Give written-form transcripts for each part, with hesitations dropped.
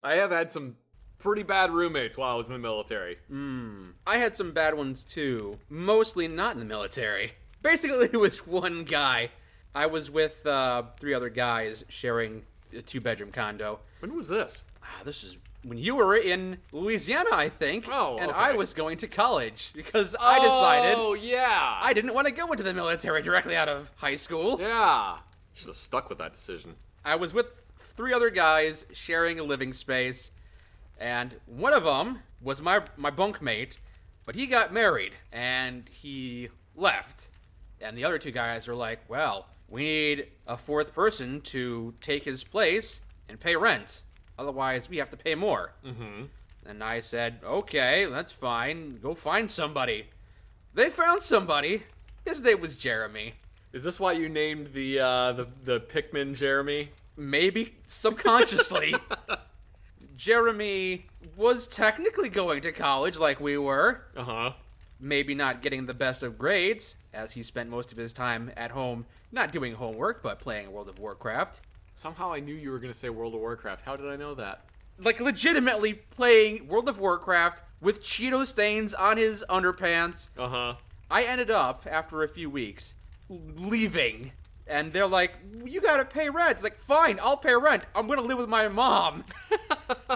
I have had some pretty bad roommates while I was in the military. I had some bad ones too, mostly not in the military. Basically, it was one guy. I was with 3 other guys sharing a 2-bedroom condo. When was this? This is when you were in Louisiana, I think. Oh, And okay. I was going to college because I decided Oh, yeah. I didn't want to go into the military directly out of high school. Yeah. Should have stuck with that decision. I was with 3 other guys sharing a living space, and one of them was my bunkmate, but he got married, and he left. And the other 2 guys were like, well, we need a 4th person to take his place and pay rent. Otherwise, we have to pay more. Mm-hmm. And I said, okay, that's fine. Go find somebody. They found somebody. His name was Jeremy. Is this why you named the Pikmin Jeremy? Maybe subconsciously. Jeremy was technically going to college like we were. Uh-huh. Maybe not getting the best of grades, as he spent most of his time at home not doing homework, but playing World of Warcraft. Somehow I knew you were going to say World of Warcraft. How did I know that? Like, legitimately playing World of Warcraft with Cheeto stains on his underpants. Uh-huh. I ended up, after a few weeks, leaving. And they're like, you gotta pay rent. It's like, fine, I'll pay rent. I'm gonna live with my mom.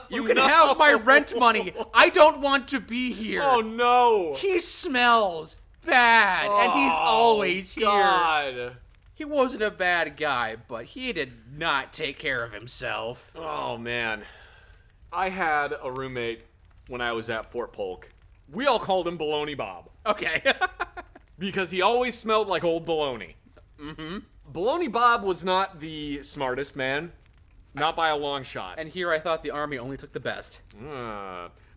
You can have my rent money. I don't want to be here. Oh, no. He smells bad, and he's always here. God. He wasn't a bad guy, but he did not take care of himself. Oh, man. I had a roommate when I was at Fort Polk. We all called him Baloney Bob. Okay. Because he always smelled like old baloney. Mm-hmm. Baloney Bob was not the smartest man. Not by a long shot. And here I thought the army only took the best.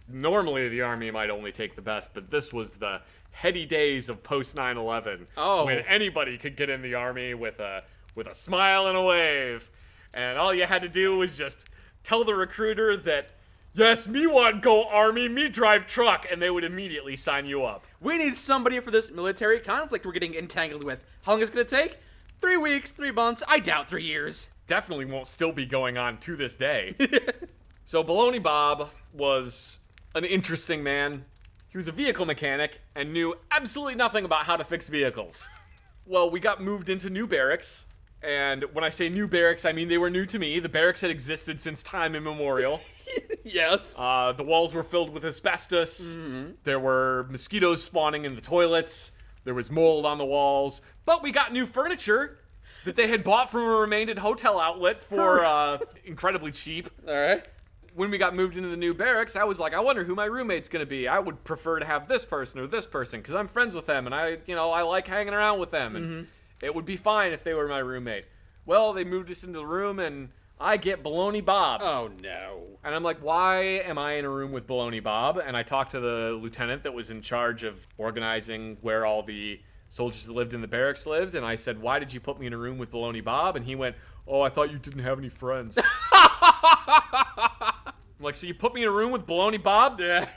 Normally the army might only take the best, but this was the heady days of post 9/11. Oh. When anybody could get in the army with a smile and a wave. And all you had to do was just tell the recruiter that, yes, me want go army, me drive truck, and they would immediately sign you up. We need somebody for this military conflict we're getting entangled with. How long is it going to take? 3 weeks, 3 months, I doubt 3 years. Definitely won't still be going on to this day. So Baloney Bob was an interesting man. He was a vehicle mechanic and knew absolutely nothing about how to fix vehicles. Well, we got moved into new barracks. And when I say new barracks, I mean they were new to me. The barracks had existed since time immemorial. Yes. The walls were filled with asbestos. Mm-hmm. There were mosquitoes spawning in the toilets. There was mold on the walls. But we got new furniture that they had bought from a remained hotel outlet for incredibly cheap. All right. When we got moved into the new barracks, I was like, I wonder who my roommate's going to be. I would prefer to have this person or this person because I'm friends with them and I like hanging around with them. And it would be fine if they were my roommate. Well, they moved us into the room and I get Baloney Bob. Oh, no. And I'm like, why am I in a room with Baloney Bob? And I talked to the lieutenant that was in charge of organizing where all the soldiers that lived in the barracks lived. And I said, why did you put me in a room with Baloney Bob? And he went, oh, I thought you didn't have any friends. I'm like, so you put me in a room with Baloney Bob? Yeah.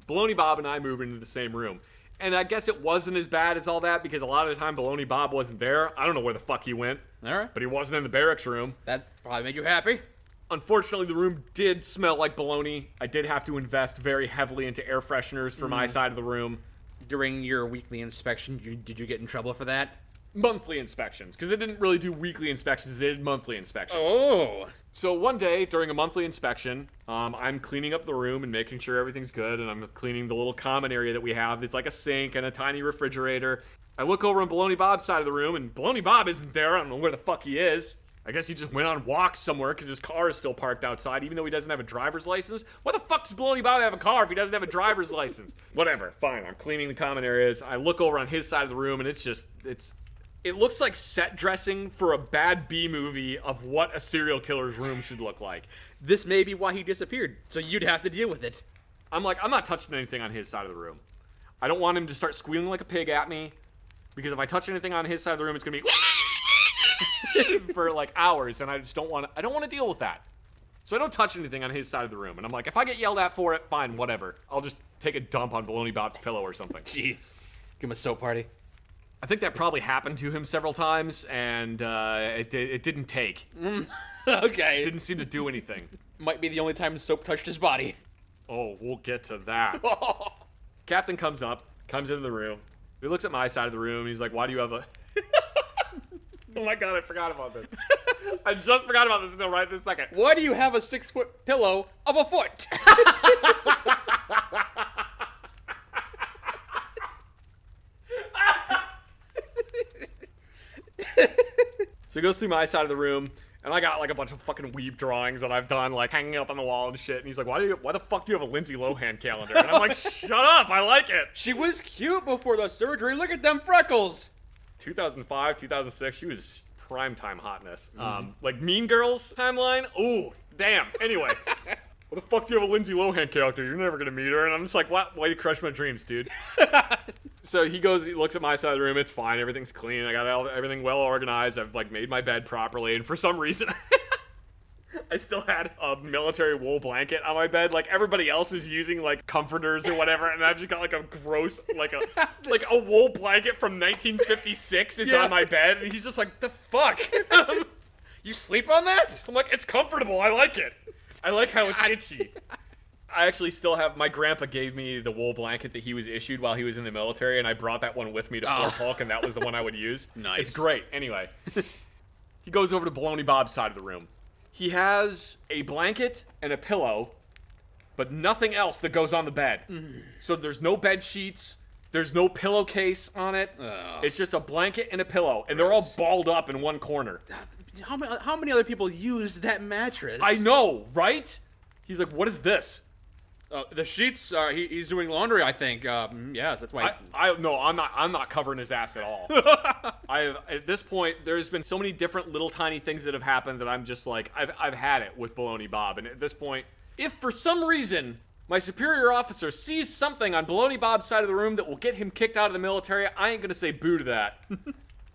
Baloney Bob and I moved into the same room. And I guess it wasn't as bad as all that because a lot of the time Baloney Bob wasn't there. I don't know where the fuck he went. All right. But he wasn't in the barracks room. That probably made you happy. Unfortunately, the room did smell like baloney. I did have to invest very heavily into air fresheners for my side of the room. During your weekly inspection, did you get in trouble for that? Monthly inspections, because they didn't really do weekly inspections, they did monthly inspections. Oh. So one day, during a monthly inspection, I'm cleaning up the room and making sure everything's good, and I'm cleaning the little common area that we have. It's like a sink and a tiny refrigerator. I look over on Baloney Bob's side of the room, and Baloney Bob isn't there. I don't know where the fuck he is. I guess he just went on walks somewhere because his car is still parked outside, even though he doesn't have a driver's license. Why the fuck does Baloney Bob have a car if he doesn't have a driver's license? Whatever, fine. I'm cleaning the common areas. I look over on his side of the room, and it looks like set dressing for a bad B movie of what a serial killer's room should look like. This may be why he disappeared, so you'd have to deal with it. I'm like, I'm not touching anything on his side of the room. I don't want him to start squealing like a pig at me, because if I touch anything on his side of the room, it's gonna be for like hours, and I don't want to deal with that. So I don't touch anything on his side of the room, and I'm like, if I get yelled at for it, fine, whatever. I'll just take a dump on Baloney Bob's pillow or something. Jeez. Give him a soap party. I think that probably happened to him several times, and it didn't take. Okay. It didn't seem to do anything. Might be the only time soap touched his body. Oh, we'll get to that. Captain comes into the room. He looks at my side of the room. He's like, why do you have a... Oh my god, I forgot about this. I just forgot about this until right this second. Why do you have a 6-foot pillow of a foot? So he goes through my side of the room, and I got like a bunch of fucking weeb drawings that I've done, like hanging up on the wall and shit. And he's like, why the fuck do you have a Lindsay Lohan calendar? And I'm like, shut up, I like it. She was cute before the surgery. Look at them freckles. 2005, 2006, she was primetime hotness. Like Mean Girls timeline. Ooh, damn. Anyway, what the fuck do you have a Lindsay Lohan character? You're never gonna meet her. And I'm just like, what? Why you crush my dreams, dude? So he looks at my side of the room. It's fine. Everything's clean. I got everything well organized. I've like made my bed properly. And for some reason, I still had a military wool blanket on my bed. Like everybody else is using like comforters or whatever, and I've just got like a gross, like a wool blanket from 1956 is on my bed, and he's just like, the fuck? You sleep on that? I'm like, it's comfortable. I like it. I like how it's itchy. I actually still have, my grandpa gave me the wool blanket that he was issued while he was in the military, and I brought that one with me to Fort Polk, and that was the one I would use. Nice. It's great. Anyway, he goes over to Baloney Bob's side of the room. He has a blanket and a pillow, but nothing else that goes on the bed. So there's no bed sheets, there's no pillowcase on it. It's just a blanket and a pillow, and they're all balled up in one corner. How many other people used that mattress? I know, right? He's like, what is this? The sheets. He's doing laundry, I think. Yes, that's why. No, I'm not covering his ass at all. At this point, there's been so many different little tiny things that have happened that I'm just like, I've had it with Baloney Bob. And at this point, if for some reason my superior officer sees something on Baloney Bob's side of the room that will get him kicked out of the military, I ain't gonna say boo to that.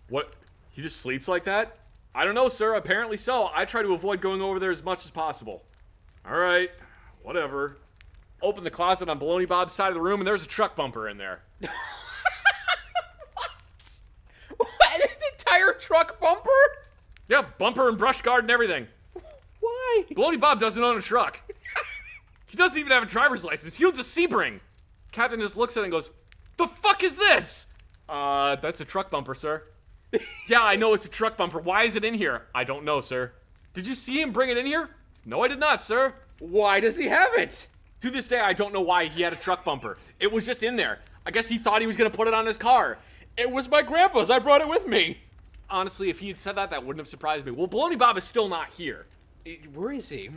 What? He just sleeps like that? I don't know, sir. Apparently so. I try to avoid going over there as much as possible. All right, whatever. Open the closet on Baloney Bob's side of the room, and there's a truck bumper in there. What? An entire truck bumper? Yeah, bumper and brush guard and everything. Why? Baloney Bob doesn't own a truck. He doesn't even have a driver's license. He owns a Sebring. Captain just looks at it and goes, the fuck is this? That's a truck bumper, sir. Yeah, I know it's a truck bumper. Why is it in here? I don't know, sir. Did you see him bring it in here? No, I did not, sir. Why does he have it? To this day, I don't know why he had a truck bumper. It was just in there. I guess he thought he was going to put it on his car. It was my grandpa's. I brought it with me. Honestly, if he had said that, that wouldn't have surprised me. Well, Baloney Bob is still not here. Where is he?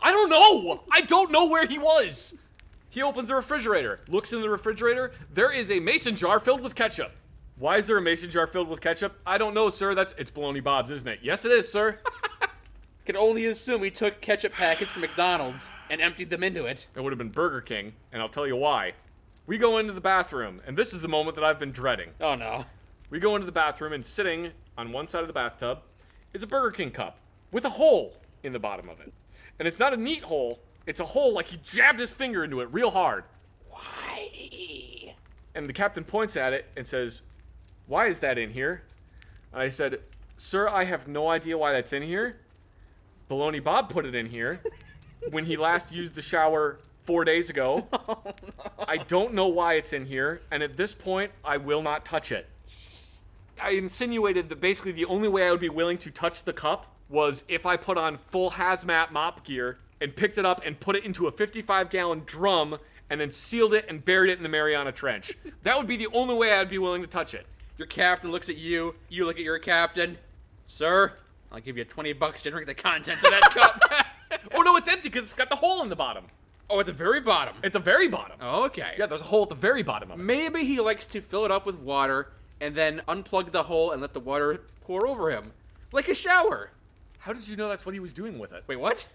I don't know. I don't know where he was. He opens the refrigerator, looks in the refrigerator. There is a mason jar filled with ketchup. Why is there a mason jar filled with ketchup? I don't know, sir. It's Baloney Bob's, isn't it? Yes, it is, sir. Can only assume he took ketchup packets from McDonald's and emptied them into it. It would have been Burger King, and I'll tell you why. We go into the bathroom, and this is the moment that I've been dreading. Oh, no. We go into the bathroom, and sitting on one side of the bathtub is a Burger King cup with a hole in the bottom of it. And it's not a neat hole. It's a hole like he jabbed his finger into it real hard. Why? And the captain points at it and says, why is that in here? And I said, sir, I have no idea why that's in here. Baloney Bob put it in here when he last used the shower 4 days ago. Oh, no. I don't know why it's in here, and at this point, I will not touch it. I insinuated that basically the only way I would be willing to touch the cup was if I put on full hazmat mop gear and picked it up and put it into a 55-gallon drum and then sealed it and buried it in the Mariana Trench. That would be the only way I'd be willing to touch it. Your captain looks at you, you look at your captain. Sir, I'll give you $20 to drink the contents of that cup. Oh, no, it's empty because it's got the hole in the bottom. Oh, at the very bottom? At the very bottom. Oh, okay. Yeah, there's a hole at the very bottom of it. Maybe he likes to fill it up with water and then unplug the hole and let the water pour over him. Like a shower. How did you know that's what he was doing with it? Wait, what?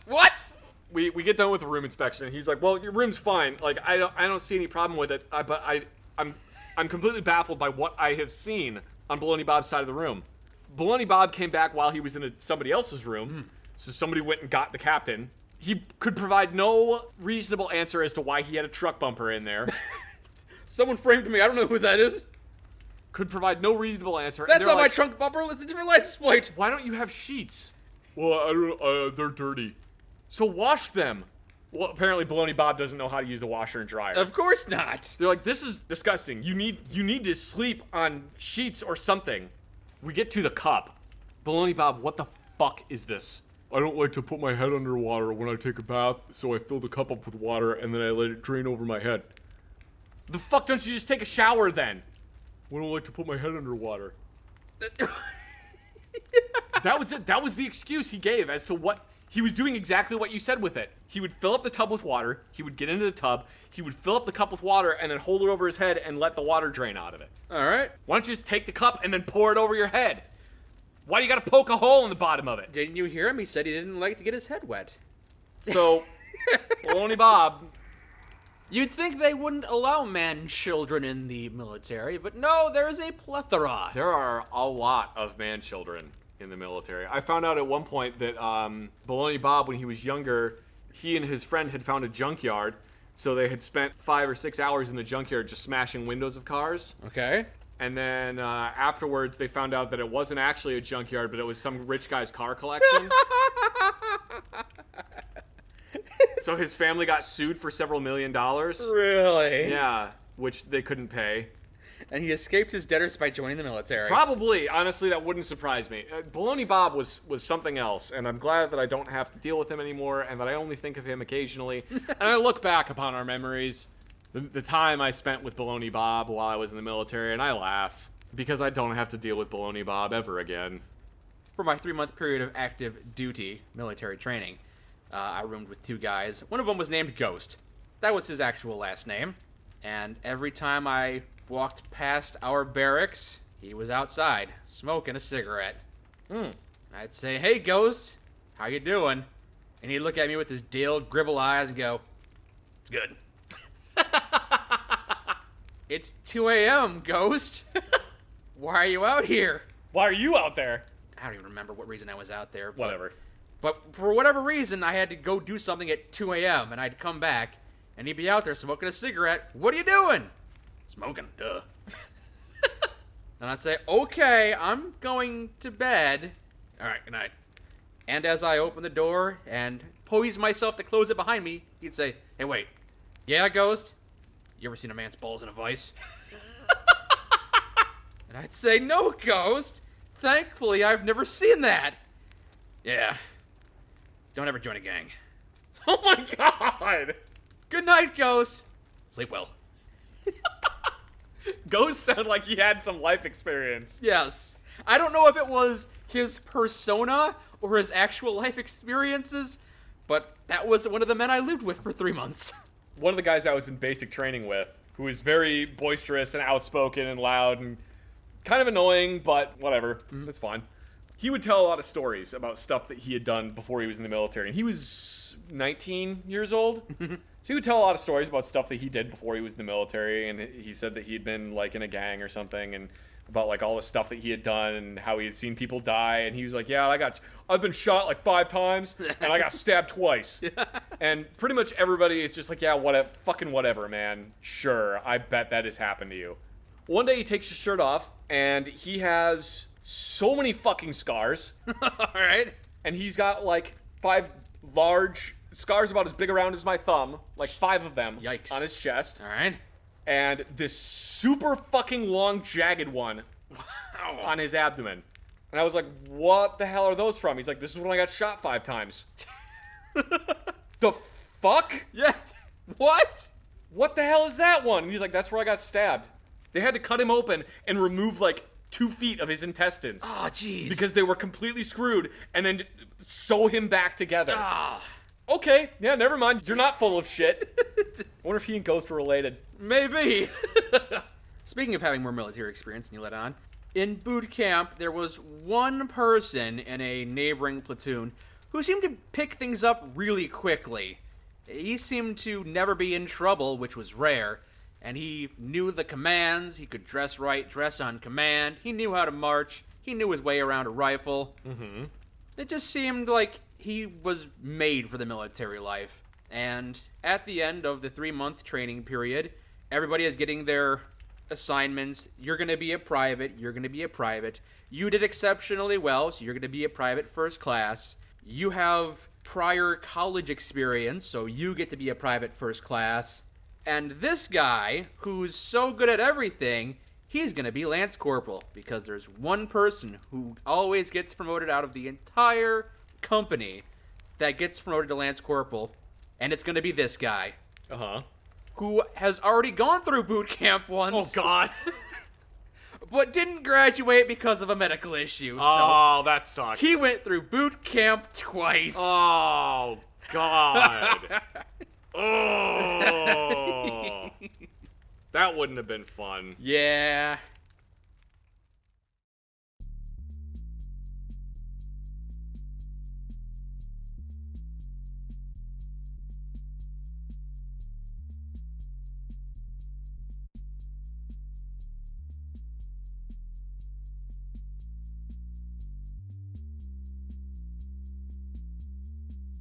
What? We get done with the room inspection, and he's like, well, your room's fine. Like, I don't see any problem with it, but I'm completely baffled by what I have seen on Baloney Bob's side of the room. Baloney Bob came back while he was in somebody else's room, so somebody went and got the captain. He could provide no reasonable answer as to why he had a truck bumper in there. Someone framed me. I don't know who that is. Could provide no reasonable answer. That's not my trunk bumper. It's a different license plate. Why don't you have sheets? Well, I don't. They're dirty. So wash them. Well, apparently Baloney Bob doesn't know how to use the washer and dryer. Of course not. They're like, this is disgusting. You need to sleep on sheets or something. We get to the cup. Baloney Bob, what the fuck is this? I don't like to put my head underwater when I take a bath, so I fill the cup up with water and then I let it drain over my head. The fuck don't you just take a shower then? I don't like to put my head underwater. That was it. That was the excuse he gave as to what he was doing. Exactly what you said with it. He would fill up the tub with water. He would get into the tub. He would fill up the cup with water and then hold it over his head and let the water drain out of it. All right. Why don't you just take the cup and then pour it over your head? Why do you gotta poke a hole in the bottom of it? Didn't you hear him? He said he didn't like to get his head wet. So, Baloney Bob. You'd think they wouldn't allow man-children in the military, but no, there's a plethora. There are a lot of man-children in the military. I found out at one point that Baloney Bob, when he was younger, he and his friend had found a junkyard, so they had spent 5 or 6 hours in the junkyard just smashing windows of cars. Okay. And then afterwards, they found out that it wasn't actually a junkyard, but it was some rich guy's car collection. So his family got sued for several $1 million. Really? Yeah, which they couldn't pay. And he escaped his debtors by joining the military. Probably. Honestly, that wouldn't surprise me. Baloney Bob was something else, and I'm glad that I don't have to deal with him anymore, and that I only think of him occasionally. And I look back upon our memories, the time I spent with Baloney Bob while I was in the military, and I laugh, because I don't have to deal with Baloney Bob ever again. For my 3-month period of active duty, military training, I roomed with 2 guys. One of them was named Ghost. That was his actual last name. And every time I walked past our barracks, he was outside, smoking a cigarette. I'd say, "Hey, Ghost, how you doing?" And he'd look at me with his Dale Gribble eyes and go, "It's good." "It's 2 a.m., Ghost. Why are you out here?" Why are you out there? I don't even remember what reason I was out there. Whatever. But for whatever reason, I had to go do something at 2 a.m., and I'd come back, and he'd be out there smoking a cigarette. "What are you doing?" "Smoking, duh." And I'd say, "Okay, I'm going to bed." "All right, good night." And as I opened the door and poised myself to close it behind me, he'd say, "Hey, wait. Yeah, Ghost? You ever seen a man's balls in a vice?" And I'd say, "No, Ghost. Thankfully, I've never seen that." "Yeah. Don't ever join a gang." Oh my god! "Good night, Ghost. Sleep well." Ghost sounded like he had some life experience. Yes. I don't know if it was his persona or his actual life experiences, but that was one of the men I lived with for 3 months. One of the guys I was in basic training with, who was very boisterous and outspoken and loud and kind of annoying, but whatever. That's fine. He would tell a lot of stories about stuff that he had done before he was in the military. And he was 19 years old. So he would tell a lot of stories about stuff that he did before he was in the military. And he said that he had been like in a gang or something, and about like all the stuff that he had done and how he had seen people die. And he was like, "Yeah, I've been shot like 5 times and I got stabbed twice." And pretty much everybody is just like, "Yeah, whatever, fucking whatever, man. Sure, I bet that has happened to you." One day he takes his shirt off and he has so many fucking scars. All right. And he's got like 5 large scars about as big around as my thumb, like 5 of them. Yikes. On his chest. All right. And this super fucking long jagged one Wow. on his abdomen. And I was like, "What the hell are those from?" He's like, "This is when I got shot 5 times. The fuck? Yeah. What? What the hell is that one? And he's like, "That's where I got stabbed." They had to cut him open and remove like 2 feet of his intestines. Oh, jeez. Because they were completely screwed, and then sew him back together. Ah. Okay, yeah, never mind. You're not full of shit. I wonder if he and Ghost were related. Maybe. Speaking of having more military experience than you let on, in boot camp, there was one person in a neighboring platoon who seemed to pick things up really quickly. He seemed to never be in trouble, which was rare, and he knew the commands. He could dress right, dress on command. He knew how to march. He knew his way around a rifle. Mm-hmm. It just seemed like he was made for the military life. And at the end of the 3-month training period, everybody is getting their assignments. You're going to be a private. You're going to be a private. You did exceptionally well, so you're going to be a private first class. You have prior college experience, so you get to be a private first class. And this guy, who's so good at everything, he's gonna be Lance Corporal, because there's one person who always gets promoted out of the entire company that gets promoted to Lance Corporal, and it's gonna be this guy. Uh-huh. Who has already gone through boot camp once. Oh, God. But didn't graduate because of a medical issue. Oh, that sucks. He went through boot camp twice. Oh, God. Oh. That wouldn't have been fun. Yeah.